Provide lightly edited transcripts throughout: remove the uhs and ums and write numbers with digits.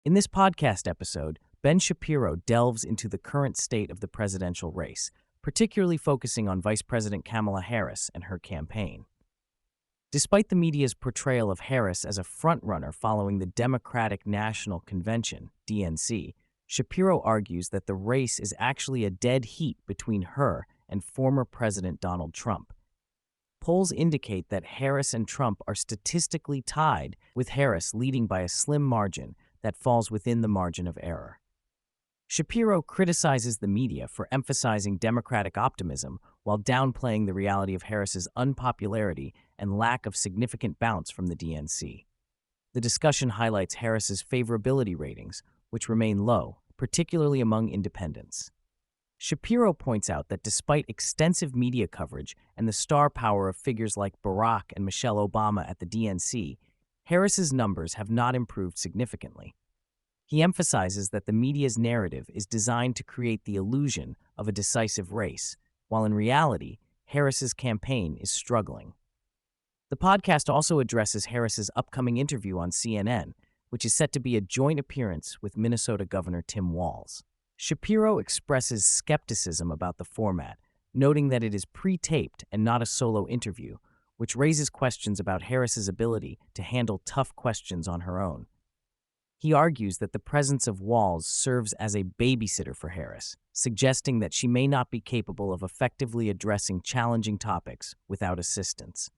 In this podcast episode, Ben Shapiro delves into the current state of the presidential race, particularly focusing on Vice President Kamala Harris and her campaign. Despite the media's portrayal of Harris as a frontrunner following the Democratic National Convention, DNC, Shapiro argues that the race is actually a dead heat between her and former President Donald Trump. Polls indicate that Harris and Trump are statistically tied, with Harris leading by a slim margin that falls within the margin of error. Shapiro criticizes the media for emphasizing Democratic optimism while downplaying the reality of Harris's unpopularity and lack of significant bounce from the DNC. The discussion highlights Harris's favorability ratings, which remain low, particularly among independents. Shapiro points out that despite extensive media coverage and the star power of figures like Barack and Michelle Obama at the DNC, Harris's numbers have not improved significantly. He emphasizes that the media's narrative is designed to create the illusion of a decisive race, while in reality, Harris's campaign is struggling. The podcast also addresses Harris's upcoming interview on CNN, which is set to be a joint appearance with Minnesota Governor Tim Walz. Shapiro expresses skepticism about the format, noting that it is pre-taped and not a solo interview, which raises questions about Harris's ability to handle tough questions on her own. He argues that the presence of Walz serves as a babysitter for Harris, suggesting that she may not be capable of effectively addressing challenging topics without assistance.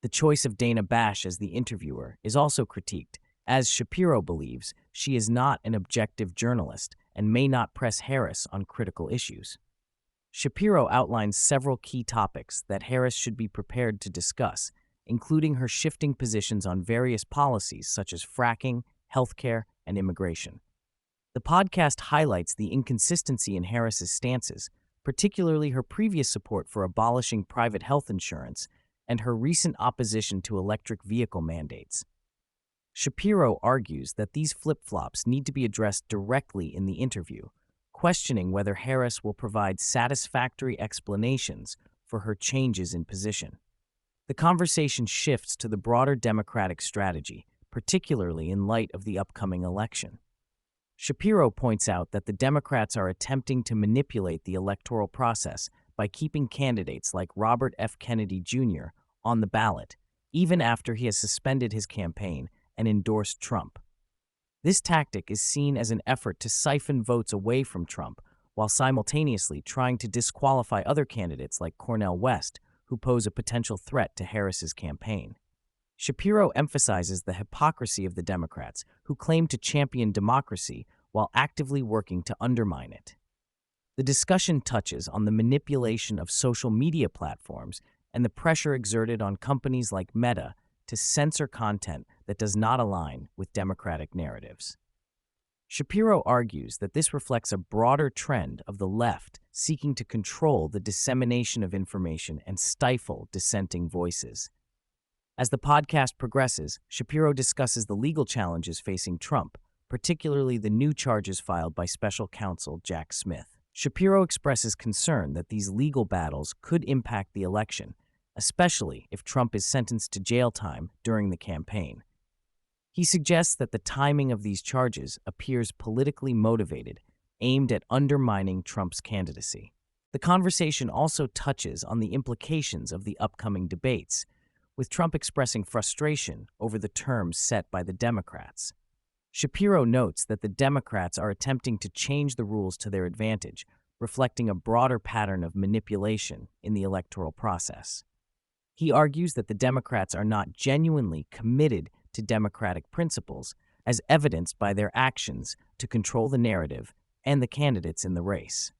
The choice of Dana Bash as the interviewer is also critiqued, as Shapiro believes she is not an objective journalist and may not press Harris on critical issues. Shapiro outlines several key topics that Harris should be prepared to discuss, including her shifting positions on various policies such as fracking, healthcare, and immigration. The podcast highlights the inconsistency in Harris's stances, particularly her previous support for abolishing private health insurance and her recent opposition to electric vehicle mandates. Shapiro argues that these flip-flops need to be addressed directly in the interview, questioning whether Harris will provide satisfactory explanations for her changes in position. The conversation shifts to the broader Democratic strategy, particularly in light of the upcoming election. Shapiro points out that the Democrats are attempting to manipulate the electoral process by keeping candidates like Robert F. Kennedy Jr. on the ballot, even after he has suspended his campaign and endorsed Trump. This tactic is seen as an effort to siphon votes away from Trump, while simultaneously trying to disqualify other candidates like Cornel West, who pose a potential threat to Harris's campaign. Shapiro emphasizes the hypocrisy of the Democrats, who claim to champion democracy while actively working to undermine it. The discussion touches on the manipulation of social media platforms and the pressure exerted on companies like Meta to censor content that does not align with Democratic narratives. Shapiro argues that this reflects a broader trend of the left seeking to control the dissemination of information and stifle dissenting voices. As the podcast progresses, Shapiro discusses the legal challenges facing Trump, particularly the new charges filed by special counsel Jack Smith. Shapiro expresses concern that these legal battles could impact the election, especially if Trump is sentenced to jail time during the campaign. He suggests that the timing of these charges appears politically motivated, aimed at undermining Trump's candidacy. The conversation also touches on the implications of the upcoming debates, with Trump expressing frustration over the terms set by the Democrats. Shapiro notes that the Democrats are attempting to change the rules to their advantage, reflecting a broader pattern of manipulation in the electoral process. He argues that the Democrats are not genuinely committed to democratic principles, as evidenced by their actions to control the narrative and the candidates in the race.